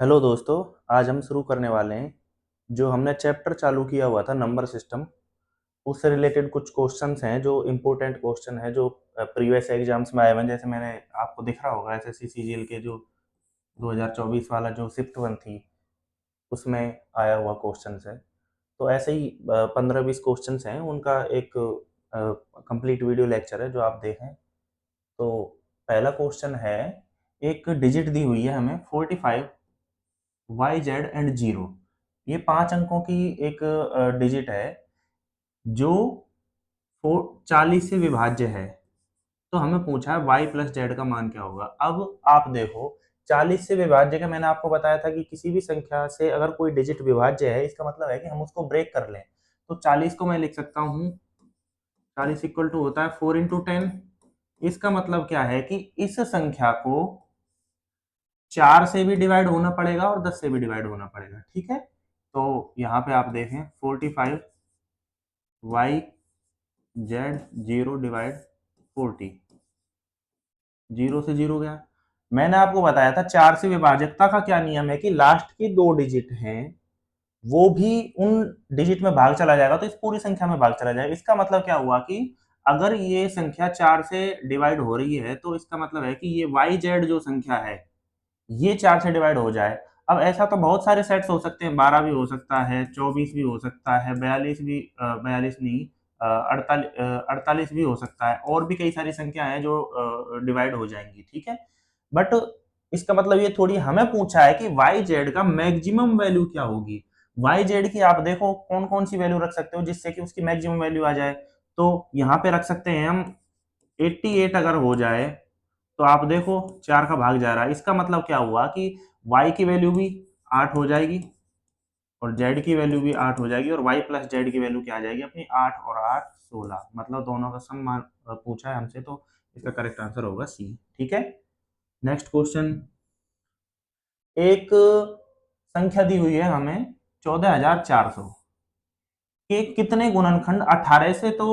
Hello दोस्तों, आज हम शुरू करने वाले हैं। जो हमने चैप्टर चालू किया हुआ था नंबर सिस्टम, उससे रिलेटेड कुछ क्वेश्चंस हैं जो इम्पोर्टेंट क्वेश्चन है जो प्रीवियस एग्जाम्स में आए हुए हैं। जैसे मैंने आपको दिख रहा होगा एसएससी सीजीएल के जो 2024 वाला जो शिफ्ट वन थी उसमें आया हुआ क्वेश्चंस है। तो ऐसे ही 15-20 क्वेश्चंस हैं, उनका एक कंप्लीट वीडियो लेक्चर है जो आप देखें। तो पहला क्वेश्चन है, एक डिजिट दी हुई है हमें 45 वाई जेड एंड जीरो। ये 5 अंकों की एक डिजिट है जो 40 से विभाज्य है। तो हमें पूछा है वाई प्लस जेड का मान क्या होगा। अब आप देखो, 40 से विभाज्य का मैंने आपको बताया था कि किसी भी संख्या से अगर कोई डिजिट विभाज्य है, इसका मतलब है कि हम उसको ब्रेक कर लें। तो 40 को मैं लिख सकता हूँ, 40 इक्वल टू होता है 4 × 10। इसका मतलब क्या है कि इस संख्या को 4 से भी डिवाइड होना पड़ेगा और 10 से भी डिवाइड होना पड़ेगा। ठीक है, तो यहाँ पे आप देखें 45 Y Z zero divide 40, zero से जीरो गया। मैंने आपको बताया था 4 से विभाजकता का क्या नियम है कि लास्ट की 2 डिजिट हैं वो भी उन डिजिट में भाग चला जाएगा, तो इस पूरी संख्या में भाग चला जाएगा। इसका मतलब क्या हुआ कि अगर ये संख्या 4 से डिवाइड हो रही है तो इसका मतलब है कि ये वाई जेड जो संख्या है ये 4 से डिवाइड हो जाए। अब ऐसा तो बहुत सारे सेट्स हो सकते हैं, 12 भी हो सकता है, 24 भी हो सकता है, 42 भी 42 नहीं, 48 भी हो सकता है, और भी कई सारी संख्या हैं जो डिवाइड हो जाएंगी। ठीक है, बट इसका मतलब ये थोड़ी हमें पूछा है कि वाई जेड का मैक्सिमम वैल्यू क्या होगी। वाई जेड की आप देखो कौन कौन सी वैल्यू रख सकते हो जिससे कि उसकी मैक्सिमम वैल्यू आ जाए। तो यहाँ पे रख सकते हैं हम 88 अगर हो जाए तो आप देखो 4 का भाग जा रहा है। इसका मतलब क्या हुआ कि y की वैल्यू भी 8 हो जाएगी और z की वैल्यू भी 8 हो जाएगी, और y प्लस जेड की वैल्यू क्या आ जाएगी अपनी, 8 और 8 16। मतलब दोनों का सम मान पूछा है हमसे, तो इसका करेक्ट आंसर होगा सी। ठीक है, नेक्स्ट क्वेश्चन। एक संख्या दी हुई है हमें 14400 के कितने गुणनखंड 18 से तो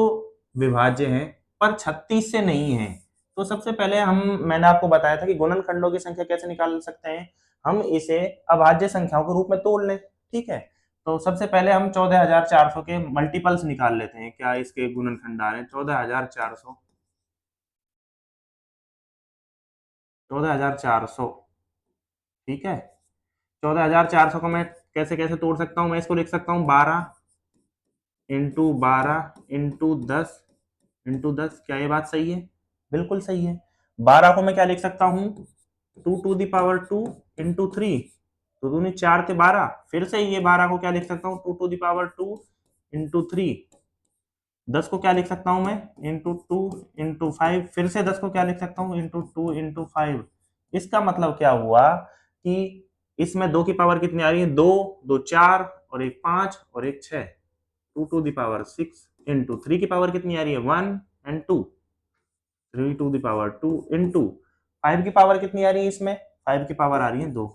विभाज्य हैं पर 36 से नहीं है। तो सबसे पहले मैंने आपको बताया था कि गुणनखंडों की संख्या कैसे निकाल सकते हैं, हम इसे अभाज्य संख्याओं के रूप में तोड़ लें। ठीक है, तो सबसे पहले हम 14400 के मल्टीपल्स निकाल लेते हैं। क्या इसके गुणनखंड आ रहे हैं? 14400, 14400। ठीक है, 14400 को मैं कैसे कैसे तोड़ सकता हूं? मैं इसको लिख सकता हूँ 12 × 12 × 10 × 10। क्या ये बात सही है? बिल्कुल सही है। 12 को मैं क्या लिख सकता हूँ? 2 टू द पावर 2 इंटू 3। तो दूनी 4 थे 12। फिर से ये 12 को क्या लिख सकता हूँ? 2 टू द पावर 2 इंटू 3। 10 को क्या लिख सकता हूँ मैं? Into 2 into 5। फिर से 10 को क्या लिख सकता हूँ? Into 2 into 5। इसका मतलब क्या हुआ कि इसमें 2 की पावर कितनी आ रही है? 2, 2 4 और एक 5 और एक 6। 2 टू द पावर 6 इंटू 3 की पावर कितनी आ रही है? 1 and 2। 3 to the power 2 into 5 की पावर कितनी आ रही है इसमें? 5 की पावर आ रही है 2,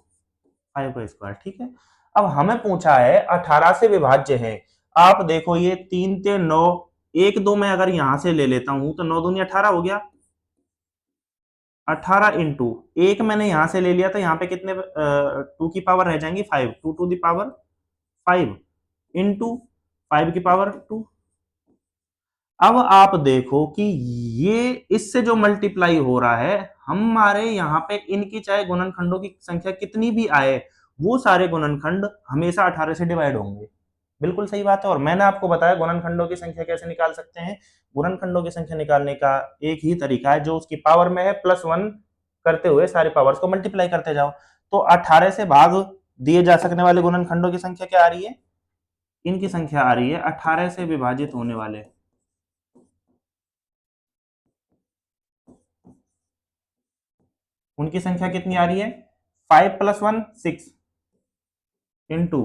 5 का स्क्वायर। ठीक है, अब हमें पूछा है 18 से विभाज्य है। आप देखो ये 3 ते 9, 1 2 मैं अगर यहां से ले लेता हूं तो 9 दूनी 18 हो गया। 18 इंटू 1 मैंने यहां से ले लिया था, यहां पे कितने 2 की पावर रह जाएंगी 5, 2 टू द पावर 5 इंटू 5 की पावर 2। अब आप देखो कि ये इससे जो मल्टीप्लाई हो रहा है, हमारे यहाँ पे इनकी चाहे गुणनखंडों की संख्या कितनी भी आए, वो सारे गुणनखंड हमेशा 18 से डिवाइड होंगे। बिल्कुल सही बात है। और मैंने आपको बताया गुणनखंडों की संख्या कैसे निकाल सकते हैं। गुणनखंडों की संख्या निकालने का एक ही तरीका है, जो उसकी पावर में है +1 करते हुए सारे पावर्स को मल्टीप्लाई करते जाओ। तो 18 से भाग दिए जा सकने वाले गुणनखंडों की संख्या क्या आ रही है? इनकी संख्या आ रही है 18 से विभाजित होने वाले। उनकी संख्या कितनी आ रही है? 5 + 1 6 इंटू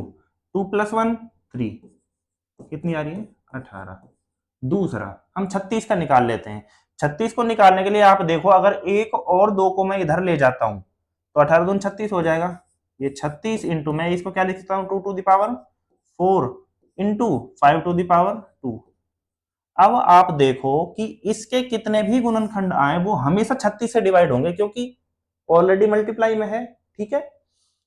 2 + 1 3। कितनी आ रही है? 18। दूसरा हम 36 का निकाल लेते हैं। 36 को निकालने के लिए आप देखो, अगर एक और दो को मैं इधर ले जाता हूं तो 18 दूनी 36 हो जाएगा। ये 36 इंटू, मैं इसको क्या लिख सकता हूँ? 2 to the power 4 into 5 to the power 2। अब आप देखो कि इसके कितने भी गुणनखंड आए वो हमेशा 36 से डिवाइड होंगे, क्योंकि ऑलरेडी मल्टीप्लाई में है। ठीक है,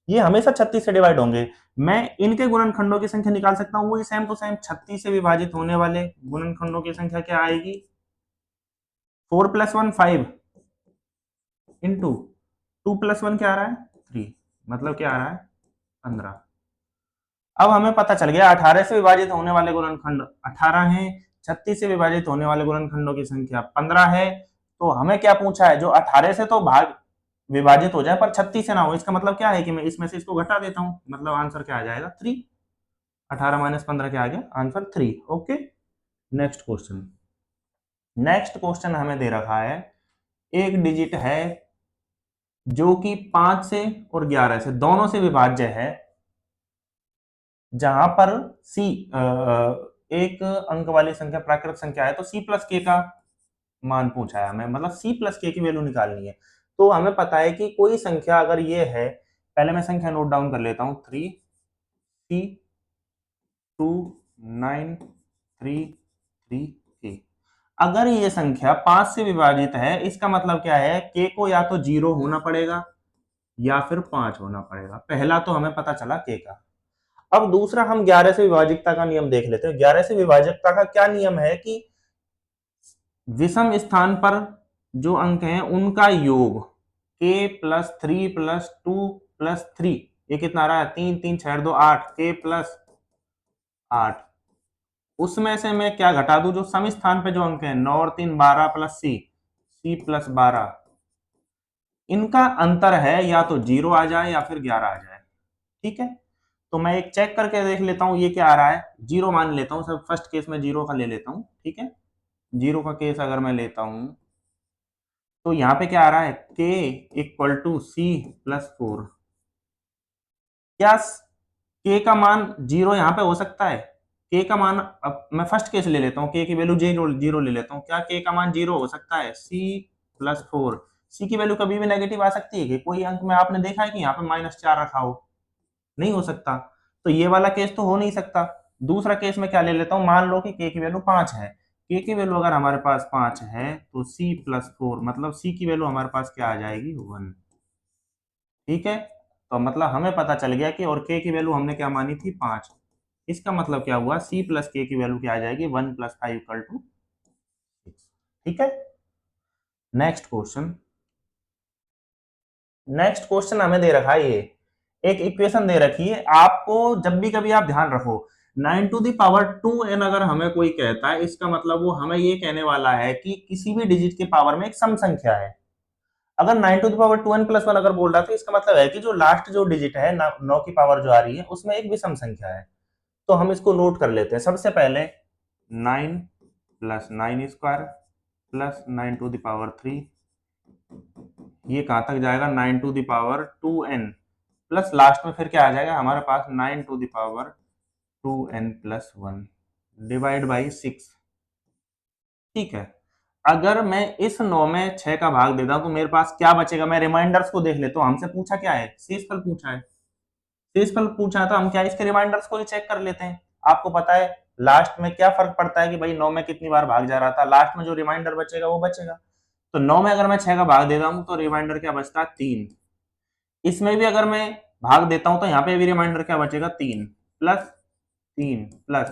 ये हमेशा 36 से डिवाइड होंगे। मैं इनके गुणनखंडों की संख्या निकाल सकता हूँ, वही सेम टू सेम 36 से विभाजित होने वाले गुणनखंडों की संख्या क्या आएगी, 4 + 1 5 इंटू 2 + 1 क्या आ रहा है 3, मतलब क्या आ रहा है 15। अब हमें पता चल गया 18 से विभाजित होने वाले गुणनखंड 18 हैं, 36 से विभाजित होने वाले गुणनखंडों की संख्या 15 है। तो हमें क्या पूछा है, जो 18 से तो भाग विभाजित हो जाए पर 36 से ना हो, इसका मतलब क्या है कि मैं इसमें से इसको घटा देता हूं, मतलब आंसर क्या आ जाएगा 3। 18 - 15 क्या आ गया answer 3। Okay, next question. Next question हमें दे रखा है, एक डिजिट है जो कि 5 से और 11 से दोनों से विभाज्य है, जहां पर सी एक अंक वाली संख्या प्राकृत संख्या है, तो सी प्लस के का मान पूछा है हमें, मतलब सी प्लस के की वैल्यू निकालनी है। तो हमें पता है कि कोई संख्या अगर ये है, पहले मैं संख्या नोट डाउन कर लेता हूं, 3C2933K। अगर ये संख्या 5 से विभाजित है, इसका मतलब क्या है, के को या तो 0 होना पड़ेगा या फिर 5 होना पड़ेगा। पहला तो हमें पता चला के का। अब दूसरा हम 11 से विभाजकता का नियम देख लेते हैं। 11 से विभाजकता का क्या नियम है कि विषम स्थान पर जो अंक हैं उनका योग k + 3 + 2 + 3, ये कितना आ रहा है 3 3 6 2 8, k + 8, उसमें से मैं क्या घटा दूं, जो सम स्थान पे जो अंक है 9 और 3 12 + c + 12, इनका अंतर है या तो 0 आ जाए या फिर 11 आ जाए। ठीक है, तो मैं एक चेक करके देख लेता हूं, ये क्या आ रहा है, 0 मान लेता हूं, सब फर्स्ट केस में 0 का ले लेता हूं। ठीक है, 0 का केस अगर मैं लेता हूं, तो यहाँ पे क्या आ रहा है, k = c + 4। क्या k का मान 0 यहाँ पे हो सकता है? k का मान, अब मैं फर्स्ट केस ले लेता हूँ, k की वैल्यू 0 ले लेता हूँ, क्या k का मान 0 हो सकता है? c + 4, c की वैल्यू कभी भी नेगेटिव आ सकती है कि कोई अंक में आपने देखा है कि यहाँ पे -4 रखा हो? नहीं हो सकता। तो ये वाला केस तो हो नहीं सकता। दूसरा केस में क्या ले लेता हूँ, मान लो कि k की वैल्यू 5 है। k की वैल्यू अगर हमारे पास 5 है तो c + 4, मतलब c की वैल्यू हमारे पास क्या आ जाएगी 1। ठीक है, तो मतलब हमें पता चल गया कि, और k की वैल्यू हमने क्या मानी थी 5। इसका मतलब क्या हुआ, c + k की वैल्यू क्या आ जाएगी 1 + 5 = 6। ठीक है, नेक्स्ट क्वेश्चन। नेक्स्ट क्वेश्चन हमें दे रखा है, ये एक इक्वेशन दे रखी है आपको, जब भी कभी आप ध्यान रखो, 9⁻²n अगर हमें कोई कहता है, इसका मतलब वो हमें ये कहने वाला है कि किसी भी डिजिट के पावर में एक सम संख्या है। अगर 9⁻²n + 1 अगर बोल रहा है, तो इसका मतलब है कि जो लास्ट जो डिजिट है 9 की पावर जो आ रही है उसमें एक विषम संख्या है। तो हम इसको नोट कर लेते हैं। सबसे पहले 9 + 9² + 9⁻3, ये कहां तक जाएगा 9⁻2n, प्लस लास्ट में फिर क्या आ जाएगा हमारे पास 9⁻2n + 1 डिवाइड बाई 6। ठीक है, अगर मैं इस 9 में 6 का भाग देता हूं तो मेरे पास क्या बचेगा, मैं रिमाइंडर्स को देख लेता हूं। हमसे पूछा क्या है, शेषफल पूछा है। शेषफल पूछा है तो हम क्या इसके रिमाइंडर्स को ही चेक कर लेते हैं। आपको पता है लास्ट में क्या फर्क पड़ता है कि भाई 9 में कितनी बार भाग जा रहा था, लास्ट में जो रिमाइंडर बचेगा वो बचेगा। तो 9 में अगर मैं 6 का भाग देता हूं तो रिमाइंडर क्या बचता है 3। इसमें भी अगर मैं भाग देता हूं तो यहाँ पे भी रिमाइंडर क्या बचेगा 3 + 3 प्लस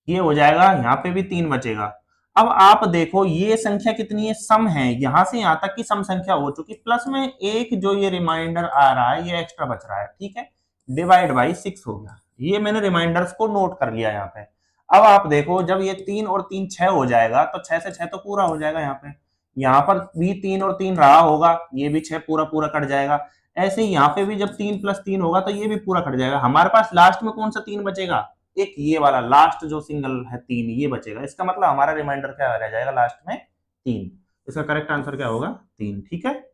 ये हो जाएगा, यहाँ पे भी 3 बचेगा। अब आप देखो ये संख्या कितनी है, सम है, यहां से यहां तक की सम संख्या हो चुकी, प्लस में एक जो ये रिमाइंडर आ रहा है ये एक्स्ट्रा बच रहा है। ठीक है, डिवाइड बाई 6 हो गया। ये मैंने रिमाइंडर्स को नोट कर लिया यहाँ पे। अब आप देखो जब ये 3 और 3 6 हो जाएगा, तो 6 से 6 तो पूरा हो जाएगा यहाँ पे। यहाँ पर भी 3 और 3 रहा होगा, ये भी 6 पूरा पूरा कट जाएगा। ऐसे ही यहाँ पे भी जब 3 + 3 होगा तो ये भी पूरा कट जाएगा। हमारे पास लास्ट में कौन सा 3 बचेगा, एक ये वाला लास्ट जो सिंगल है 3, ये बचेगा। इसका मतलब हमारा रिमाइंडर क्या रह जाएगा लास्ट में 3। इसका करेक्ट आंसर क्या होगा 3। ठीक है,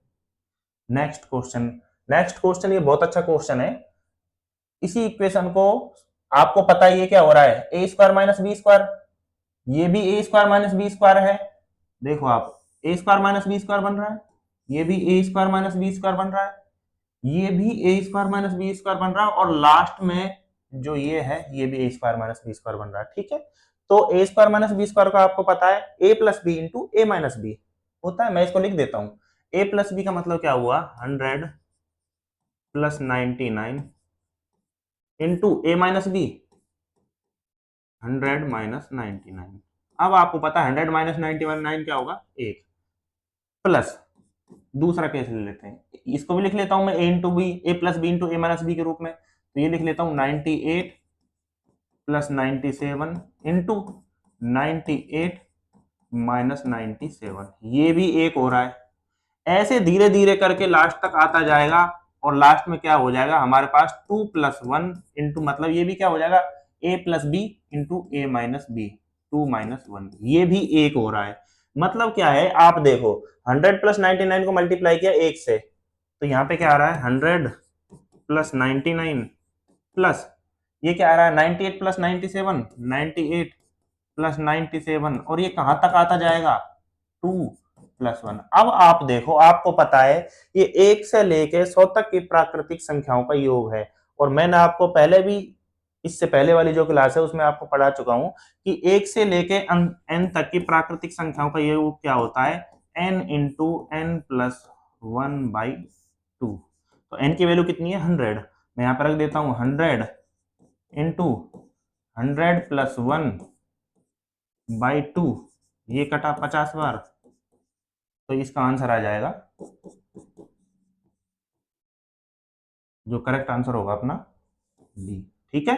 नेक्स्ट क्वेश्चन। नेक्स्ट क्वेश्चन ये बहुत अच्छा क्वेश्चन है। इसी इक्वेशन को आपको पता ही है क्या हो रहा है, a² - b², ये भी a² - b² है। देखो आप a² - b² बन रहा है, ये भी a² - b² बन रहा है, ये भी a² - b² बन रहा है, और लास्ट में जो ये है ये भी a² - b² बन रहा है। ठीक है, तो a² - b² का आपको पता है a + b × a - b होता है। मैं इसको लिख देता हूं, a + b का मतलब क्या हुआ 100 प्लस 99 इंटू ए माइनस बी, 100 माइनस 99। अब आपको पता है 100 माइनस 99 क्या होगा, 1। प्लस दूसरा केस ले लेते हैं, इसको भी लिख लेता हूं मैं ए इंटू बी, ए प्लस बी इंटू ए माइनस बी के रूप में। तो ये लिख लेता हूं 98 प्लस 97 इंटू 98 माइनस 97, ये भी एक हो रहा है। ऐसे धीरे धीरे करके लास्ट तक आता जाएगा और लास्ट में क्या हो जाएगा हमारे पास 2 प्लस 1 इंटू, मतलब ये भी क्या हो जाएगा, ए प्लस बी इंटू ए माइनस बी, 2 माइनस 1, ये भी एक हो रहा है। मतलब क्या है, आप देखो 100 प्लस 99 को मल्टीप्लाई किया एक से, तो यहाँ पे क्या आ रहा है 100 प्लस 99 प्लस ये क्या आ रहा है 98 प्लस 97, 98 प्लस 97, और ये कहां तक आता जाएगा 2 प्लस 1। अब आप देखो, आपको पता है ये 1 से लेके 100 तक की प्राकृतिक संख्याओं का योग है, और मैंने आपको पहले भी, इससे पहले वाली जो क्लास है उसमें आपको पढ़ा चुका हूं कि 1 से लेके n तक की प्राकृतिक संख्याओं का योग क्या होता है, n इंटू एन प्लस 1/2। तो n की वैल्यू कितनी है 100, मैं यहां पर रख देता हूं 100 इंटू 100 प्लस 1/2, ये कटा 50 बार, तो इसका आंसर आ जाएगा, जो करेक्ट आंसर होगा अपना डी। ठीक है।